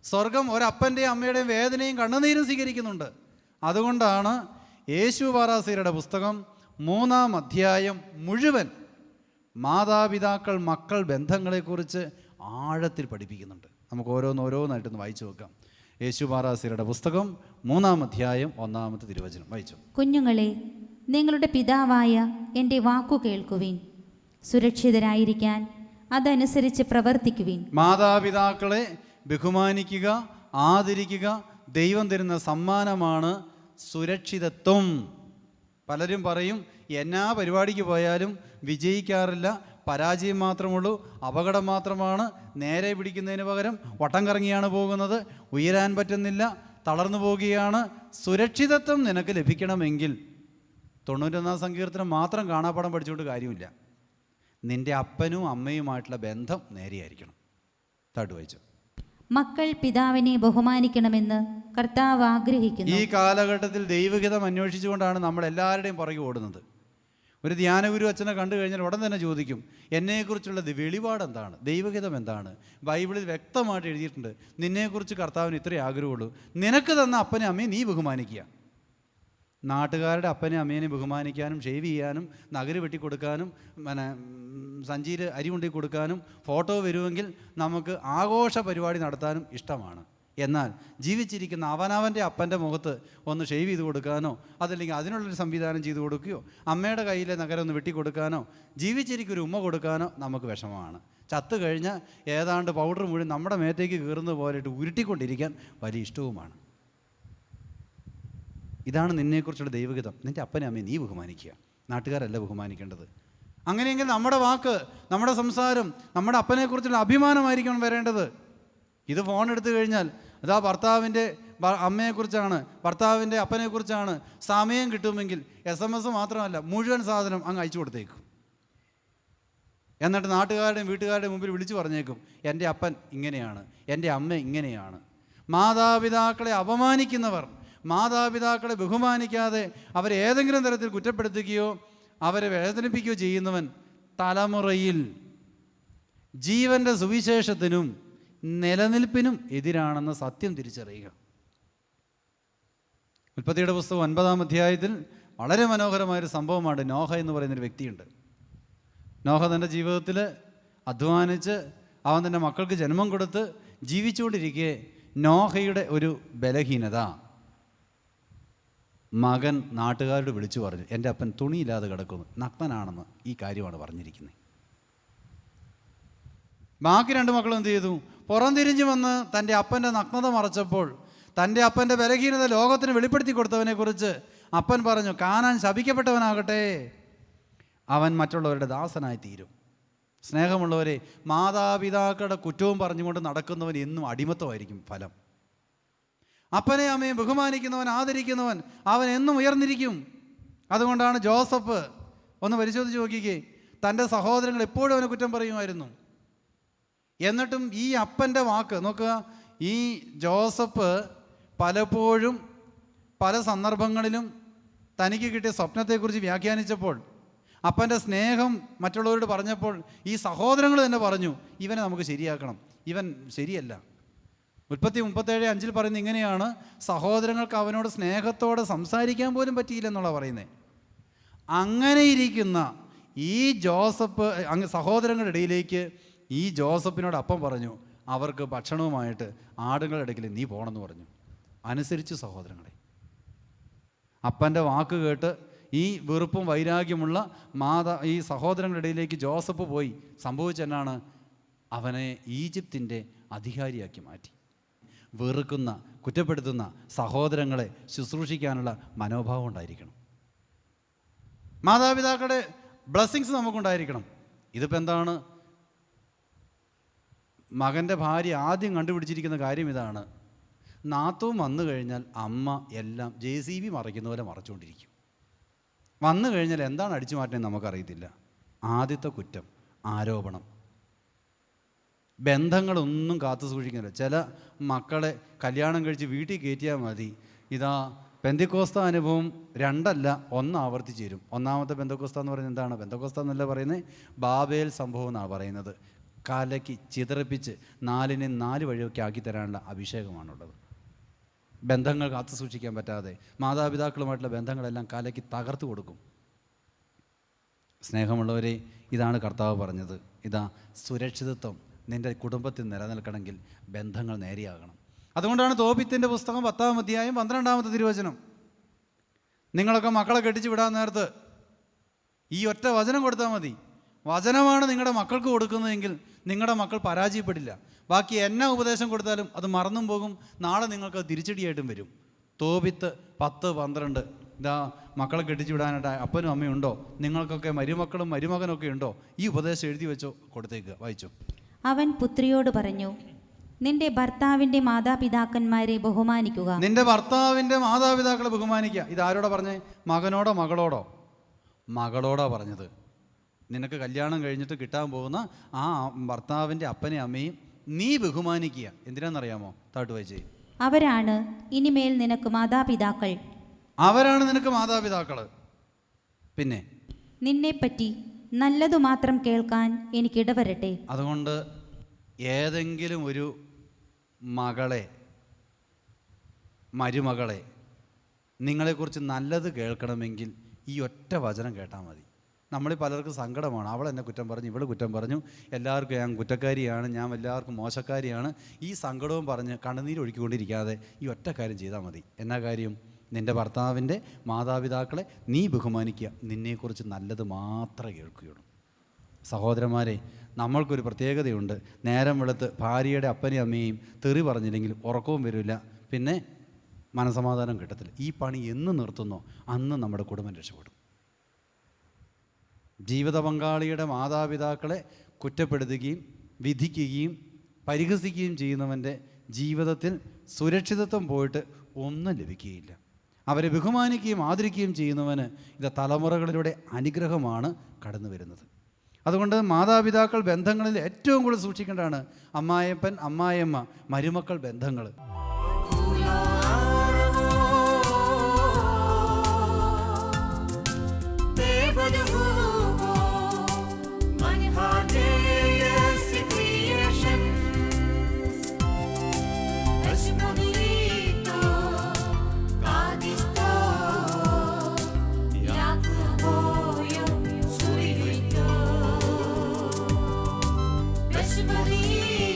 സ്വർഗം ഒരപ്പൻ്റെയും അമ്മയുടെയും വേദനയും കണ്ണുനീരും സ്വീകരിക്കുന്നുണ്ട്. അതുകൊണ്ടാണ് യേശു പാറാസീരയുടെ പുസ്തകം 3-ാം അധ്യായം മുഴുവൻ മാതാപിതാക്കൾ മക്കൾ ബന്ധങ്ങളെക്കുറിച്ച് ആഴത്തിൽ പഠിപ്പിക്കുന്നുണ്ട്. നമുക്ക് ഓരോന്നോരോന്നായിട്ടൊന്ന് വായിച്ചു നോക്കാം. യേശുപാറാസിയുടെ പുസ്തകം 3-ാം അധ്യായം 1-ാമത്തെ തിരുവചനം വായിച്ചു. കുഞ്ഞുങ്ങളെ, നിങ്ങളുടെ പിതാവായ എൻ്റെ വാക്കു കേൾക്കുവിൻ, സുരക്ഷിതരായിരിക്കാൻ അതനുസരിച്ച് പ്രവർത്തിക്കുവിൻ. മാതാപിതാക്കളെ ബഹുമാനിക്കുക, ആദരിക്കുക ദൈവം തരുന്ന സമ്മാനമാണ് സുരക്ഷിതത്വം. പലരും പറയും എന്നാ പരിപാടിക്ക് പോയാലും വിജയിക്കാറില്ല, പരാജയം മാത്രമുള്ളൂ, അപകടം മാത്രമാണ്, നേരെ പിടിക്കുന്നതിന് പകരം വട്ടം കറങ്ങിയാണ് പോകുന്നത്, ഉയരാൻ പറ്റുന്നില്ല, തളർന്നു പോവുകയാണ്. സുരക്ഷിതത്വം നിനക്ക് ലഭിക്കണമെങ്കിൽ 91-ാം സങ്കീർത്തനം മാത്രം കാണാപ്പാഠം പഠിച്ചുകൊണ്ട് കാര്യമില്ല. നിൻ്റെ അപ്പനും അമ്മയുമായിട്ടുള്ള ബന്ധം നേരെയായിരിക്കണം. താട്ട് വായിച്ചു. മക്കൾ പിതാവിനെ ബഹുമാനിക്കണമെന്ന് കർത്താവ് ആഗ്രഹിക്കുന്നു. ഈ കാലഘട്ടത്തിൽ ദൈവഹിതം അന്വേഷിച്ചുകൊണ്ടാണ് നമ്മൾ എല്ലാവരുടെയും പുറകെ ഓടുന്നത്. ഒരു ധ്യാനഗുരു അച്ഛനെ കണ്ടു കഴിഞ്ഞാൽ ഉടൻ തന്നെ ചോദിക്കും, എന്നെക്കുറിച്ചുള്ള വെളിപാട് എന്താണ്, ദൈവഹിതം എന്താണ്? ബൈബിളിൽ വ്യക്തമായിട്ട് എഴുതിയിട്ടുണ്ട്, നിന്നെക്കുറിച്ച് കർത്താവിന് ഇത്രേ ആഗ്രഹമുള്ളൂ, നിനക്ക് തന്ന അപ്പനെ അമ്മയെ നീ ബഹുമാനിക്കുക. നാട്ടുകാരുടെ അപ്പനെ അമ്മേനെ ബഹുമാനിക്കാനും ഷേവ് ചെയ്യാനും നഗര് വെട്ടിക്കൊടുക്കാനും സഞ്ചിയിൽ അരി കൊണ്ടു കൊടുക്കാനും ഫോട്ടോ വരുമെങ്കിൽ നമുക്ക് ആഘോഷ പരിപാടി നടത്താനും ഇഷ്ടമാണ്. എന്നാൽ ജീവിച്ചിരിക്കുന്ന അവനവൻ്റെ അപ്പൻ്റെ മുഖത്ത് ഒന്ന് ഷേവ് ചെയ്ത് കൊടുക്കാനോ അതല്ലെങ്കിൽ അതിനുള്ളൊരു സംവിധാനം ചെയ്ത് കൊടുക്കുകയോ അമ്മയുടെ കയ്യിലെ നഗരം ഒന്ന് വെട്ടിക്കൊടുക്കാനോ ജീവിച്ചിരിക്കൊരു ഉമ്മ കൊടുക്കാനോ നമുക്ക് വിഷമമാണ്. ചത്തു കഴിഞ്ഞാൽ ഏതാണ്ട് പൗഡർ മുഴുവൻ നമ്മുടെ മേത്തേക്ക് കയറുന്ന പോലെയിട്ട് ഉരുട്ടിക്കൊണ്ടിരിക്കാൻ വലിയ ഇഷ്ടവുമാണ്. ഇതാണ് നിന്നെക്കുറിച്ചുള്ള ദൈവഹിതം. നിൻ്റെ അപ്പനെ അമ്മയെ നീ ബഹുമാനിക്കുക, നാട്ടുകാരല്ല ബഹുമാനിക്കേണ്ടത്. അങ്ങനെയെങ്കിൽ നമ്മുടെ വാക്ക്, നമ്മുടെ സംസാരം, നമ്മുടെ അപ്പനെക്കുറിച്ചുള്ള അഭിമാനമായിരിക്കണം വരേണ്ടത്. ഇത് ഫോൺ എടുത്തു കഴിഞ്ഞാൽ അതാ ഭർത്താവിൻ്റെ അമ്മയെക്കുറിച്ചാണ്, ഭർത്താവിൻ്റെ അപ്പനെക്കുറിച്ചാണ്. സമയം കിട്ടുമെങ്കിൽ SMS മാത്രമല്ല മുഴുവൻ സാധനം അങ്ങ് അയച്ചു കൊടുത്തേക്കും. എന്നിട്ട് നാട്ടുകാരുടെയും വീട്ടുകാരുടെയും മുമ്പിൽ വിളിച്ചു പറഞ്ഞേക്കും, എൻ്റെ അപ്പൻ ഇങ്ങനെയാണ്, എൻ്റെ അമ്മ ഇങ്ങനെയാണ്. മാതാപിതാക്കളെ അപമാനിക്കുന്നവർ, മാതാപിതാക്കളെ ബഹുമാനിക്കാതെ അവരെ ഏതെങ്കിലും തരത്തിൽ കുറ്റപ്പെടുത്തുകയോ അവരെ വേദനിപ്പിക്കുകയോ ചെയ്യുന്നവൻ തലമുറയിൽ ജീവൻ്റെ സുവിശേഷത്തിനും നിലനിൽപ്പിനും എതിരാണെന്ന സത്യം തിരിച്ചറിയുക. ഉൽപ്പത്തിയുടെ പുസ്തകം 9-ാം അധ്യായത്തിൽ വളരെ മനോഹരമായൊരു സംഭവമാണ്. നോഹ എന്ന് പറയുന്നൊരു വ്യക്തിയുണ്ട്. നോഹ തൻ്റെ ജീവിതത്തിൽ അധ്വാനിച്ച് അവൻ തൻ്റെ മക്കൾക്ക് ജന്മം കൊടുത്ത് ജീവിച്ചുകൊണ്ടിരിക്കെ നോഹയുടെ ഒരു ബലഹീനത മകൻ നാട്ടുകാരോട് വിളിച്ചു പറഞ്ഞു, എൻ്റെ അപ്പൻ തുണിയില്ലാതെ കിടക്കുന്നു, നഗ്നനാണെന്ന്. ഈ കാര്യമാണ് പറഞ്ഞിരിക്കുന്നത്. ബാക്കി 2 മക്കളും എന്ത് ചെയ്തു? പുറംതിരിഞ്ഞു വന്ന് തൻ്റെ അപ്പൻ്റെ നഗ്നത മറച്ചപ്പോൾ തൻ്റെ അപ്പൻ്റെ ബലഹീനത ലോകത്തിന് വെളിപ്പെടുത്തി കൊടുത്തവനെക്കുറിച്ച് അപ്പൻ പറഞ്ഞു, കാനാൻ ശപിക്കപ്പെട്ടവനാകട്ടെ, അവൻ മറ്റുള്ളവരുടെ ദാസനായി തീരും. സ്നേഹമുള്ളവരെ, മാതാപിതാക്കളുടെ കുറ്റവും പറഞ്ഞുകൊണ്ട് നടക്കുന്നവൻ എന്നും അടിമത്തമായിരിക്കും ഫലം. അപ്പനെ അമ്മയെ ബഹുമാനിക്കുന്നവൻ, ആദരിക്കുന്നവൻ, അവൻ എന്നും ഉയർന്നിരിക്കും. അതുകൊണ്ടാണ് ജോസഫ്, ഒന്ന് പരിശോധിച്ച് നോക്കിക്കേ, തൻ്റെ സഹോദരങ്ങൾ എപ്പോഴും അവനെ കുറ്റം പറയുമായിരുന്നു. എന്നിട്ടും ഈ അപ്പൻ്റെ വാക്ക് നോക്കുക. ഈ ജോസഫ് പലപ്പോഴും പല സന്ദർഭങ്ങളിലും തനിക്ക് കിട്ടിയ സ്വപ്നത്തെക്കുറിച്ച് വ്യാഖ്യാനിച്ചപ്പോൾ, അപ്പൻ്റെ സ്നേഹം മറ്റുള്ളവരോട് പറഞ്ഞപ്പോൾ ഈ സഹോദരങ്ങൾ തന്നെ പറഞ്ഞു, ഇവനെ നമുക്ക് ശരിയാക്കണം, ഇവൻ ശരിയല്ല. ഉൽപ്പത്തി 37:5 പറയുന്നത് ഇങ്ങനെയാണ്, സഹോദരങ്ങൾക്ക് അവനോട് സ്നേഹത്തോടെ സംസാരിക്കാൻ പോലും പറ്റിയില്ലെന്നുള്ള പറയുന്നത്. അങ്ങനെ ഇരിക്കുന്ന ഈ ജോസഫ് സഹോദരങ്ങളുടെ ഇടയിലേക്ക് ഈ ജോസഫിനോട് അപ്പം പറഞ്ഞു, അവർക്ക് ഭക്ഷണവുമായിട്ട് ആടുകളുടെ ഇടയ്ക്ക് നീ പോകണമെന്ന് പറഞ്ഞു. അനുസരിച്ച് സഹോദരങ്ങളെ, അപ്പൻ്റെ വാക്ക് കേട്ട് ഈ വെറുപ്പും വൈരാഗ്യമുള്ള ഈ സഹോദരങ്ങളുടെ ഇടയിലേക്ക് ജോസഫ് പോയി. സംഭവിച്ചെന്നാണ്, അവനെ ഈജിപ്തിൻ്റെ അധികാരിയാക്കി മാറ്റി. വെറുക്കുന്ന, കുറ്റപ്പെടുത്തുന്ന സഹോദരങ്ങളെ ശുശ്രൂഷിക്കാനുള്ള മനോഭാവം ഉണ്ടായിരിക്കണം. മാതാപിതാക്കളുടെ ബ്ലെസ്സിങ്സ് നമുക്കുണ്ടായിരിക്കണം. ഇതിപ്പോൾ എന്താണ്, മകൻ്റെ ഭാര്യ ആദ്യം കണ്ടുപിടിച്ചിരിക്കുന്ന കാര്യം ഇതാണ്, നാത്തൂൻ വന്നു കഴിഞ്ഞാൽ അമ്മ എല്ലാം JCB മറയ്ക്കുന്ന പോലെ മറച്ചുകൊണ്ടിരിക്കും. വന്നു കഴിഞ്ഞാൽ എന്താണ് അടിച്ചു മാറ്റുന്നത് നമുക്കറിയത്തില്ല. ആദ്യത്തെ കുറ്റം ആരോപണം. ബന്ധങ്ങളൊന്നും കാത്തു സൂക്ഷിക്കുന്നില്ല. ചില മക്കളെ കല്യാണം കഴിച്ച് വീട്ടിൽ കയറ്റിയാൽ മതി, ഇതാ പെന്തക്കോസ്ത അനുഭവം 2 അല്ല 1 ആവർത്തിച്ച് തരും. 1-ാമത്തെ പെന്തക്കോസ്ത എന്ന് പറയുന്നത് എന്താണ്? പെന്തക്കോസ്ത എന്നല്ല പറയുന്നത്, ബാബേൽ സംഭവം എന്നാണ് പറയുന്നത്. കലക്കി ചിതറിപ്പിച്ച് 4നെ 4 വഴിയൊക്കെ ആക്കി തരാനുള്ള അഭിഷേകമാണുള്ളത്. ബന്ധങ്ങൾ കാത്തു സൂക്ഷിക്കാൻ പറ്റാതെ മാതാപിതാക്കളുമായിട്ടുള്ള ബന്ധങ്ങളെല്ലാം കലക്കി തകർത്ത് കൊടുക്കും. സ്നേഹമുള്ളവരെ, ഇതാണ് കർത്താവ് പറഞ്ഞത്. ഇതാ സുരക്ഷിതത്വം നിൻ്റെ കുടുംബത്തിൽ നിലനിൽക്കണമെങ്കിൽ ബന്ധങ്ങൾ നേരെയാകണം. അതുകൊണ്ടാണ് തോബിത്തിൻ്റെ പുസ്തകം 10-ാം അധ്യായം 12-ാമത്തെ തിരുവചനം. നിങ്ങളൊക്കെ മക്കളെ കെട്ടിച്ച് വിടാൻ നേരത്ത് ഈ ഒറ്റ വചനം കൊടുത്താൽ മതി. വചനമാണ് നിങ്ങളുടെ മക്കൾക്ക് കൊടുക്കുന്നതെങ്കിൽ നിങ്ങളുടെ മക്കൾ പരാജയപ്പെടില്ല. ബാക്കി എന്നാ ഉപദേശം കൊടുത്താലും അത് മറന്നും പോകും. നാളെ നിങ്ങൾക്ക് തിരിച്ചടിയായിട്ടും വരും. തോബിത്ത് 10-12. ഇതാ മക്കളെ കെട്ടിച്ചു വിടാനായിട്ട് അപ്പനും അമ്മയും ഉണ്ടോ? നിങ്ങൾക്കൊക്കെ മരുമക്കളും മരുമകനൊക്കെ ഉണ്ടോ? ഈ ഉപദേശം എഴുതി വെച്ചോ, കൊടുത്തേക്ക്, വായിച്ചു. അവൻ പുത്രിയോട് പറഞ്ഞു, നിന്റെ ഭർത്താവിൻ്റെ മാതാപിതാക്കന്മാരെ ബഹുമാനിക്കുക. നിന്റെ ഭർത്താവിൻ്റെ മാതാപിതാക്കളെ ബഹുമാനിക്കുക. ഇതാരോടാ പറഞ്ഞേ? മകനോടോ മകളോടോ? മകളോടാ പറഞ്ഞത്. നിനക്ക് കല്യാണം കഴിഞ്ഞിട്ട് കിട്ടാൻ പോകുന്ന ആ ഭർത്താവിൻ്റെ അപ്പനെയും അമ്മയും നീ ബഹുമാനിക്കുക. എന്തിനാണെന്നറിയാമോ? താട്ട് വായിച്ചേ. അവരാണ് ഇനിമേൽ നിനക്ക് മാതാപിതാക്കൾ. അവരാണ് നിനക്ക് മാതാപിതാക്കൾ. പിന്നെ നിന്നെപ്പറ്റി നല്ലതു മാത്രം കേൾക്കാൻ എനിക്കിടവരട്ടെ. അതുകൊണ്ട് ഏതെങ്കിലും ഒരു മകളെ, മരുമകളെ നിങ്ങളെക്കുറിച്ച് നല്ലത് കേൾക്കണമെങ്കിൽ ഈ ഒറ്റ വചനം കേട്ടാൽ മതി. നമ്മൾ പലർക്കും സങ്കടമാണ്. അവൾ എന്നെ കുറ്റം പറഞ്ഞു, ഇവൾ കുറ്റം പറഞ്ഞു, എല്ലാവർക്കും ഞാൻ കുറ്റക്കാരിയാണ്, ഞാൻ എല്ലാവർക്കും മോശക്കാരിയാണ്. ഈ സങ്കടവും പറഞ്ഞ് കണ്ണുനീരൊഴുക്കിക്കൊണ്ടിരിക്കാതെ ഈ ഒറ്റ കാര്യം ചെയ്താൽ മതി. എന്നാ കാര്യം? നിൻ്റെ ഭർത്താവിൻ്റെ മാതാപിതാക്കളെ നീ ബഹുമാനിക്കുക. നിന്നെക്കുറിച്ച് നല്ലത് മാത്രമേ കേൾക്കുകയുള്ളൂ. സഹോദരന്മാരെ, നമ്മൾക്കൊരു പ്രത്യേകതയുണ്ട്. നേരം വെളുത്ത് ഭാര്യയുടെ അപ്പനെയും അമ്മയെയും തെറി പറഞ്ഞില്ലെങ്കിൽ ഉറക്കവും വരില്ല, പിന്നെ മനസമാധാനം കിട്ടത്തില്ല. ഈ പണി എന്ന് നിർത്തുന്നോ അന്ന് നമ്മുടെ കുടുംബം രക്ഷപ്പെടും. ജീവിത പങ്കാളിയുടെ മാതാപിതാക്കളെ കുറ്റപ്പെടുത്തുകയും വിധിക്കുകയും പരിഹസിക്കുകയും ചെയ്യുന്നവൻ്റെ ജീവിതത്തിൽ സുരക്ഷിതത്വം പോയിട്ട് ഒന്നും ലഭിക്കുകയില്ല. അവരെ ബഹുമാനിക്കുകയും ആദരിക്കുകയും ചെയ്യുന്നവന് ഇത് തലമുറകളിലൂടെ അനുഗ്രഹമാണ് കടന്നു വരുന്നത്. അതുകൊണ്ട് മാതാപിതാക്കൾ ബന്ധങ്ങളിൽ ഏറ്റവും കൂടുതൽ സൂക്ഷിക്കേണ്ടതാണ് അമ്മായപ്പൻ, അമ്മായിയമ്മ, മരുമക്കൾ ബന്ധങ്ങൾ. Maria.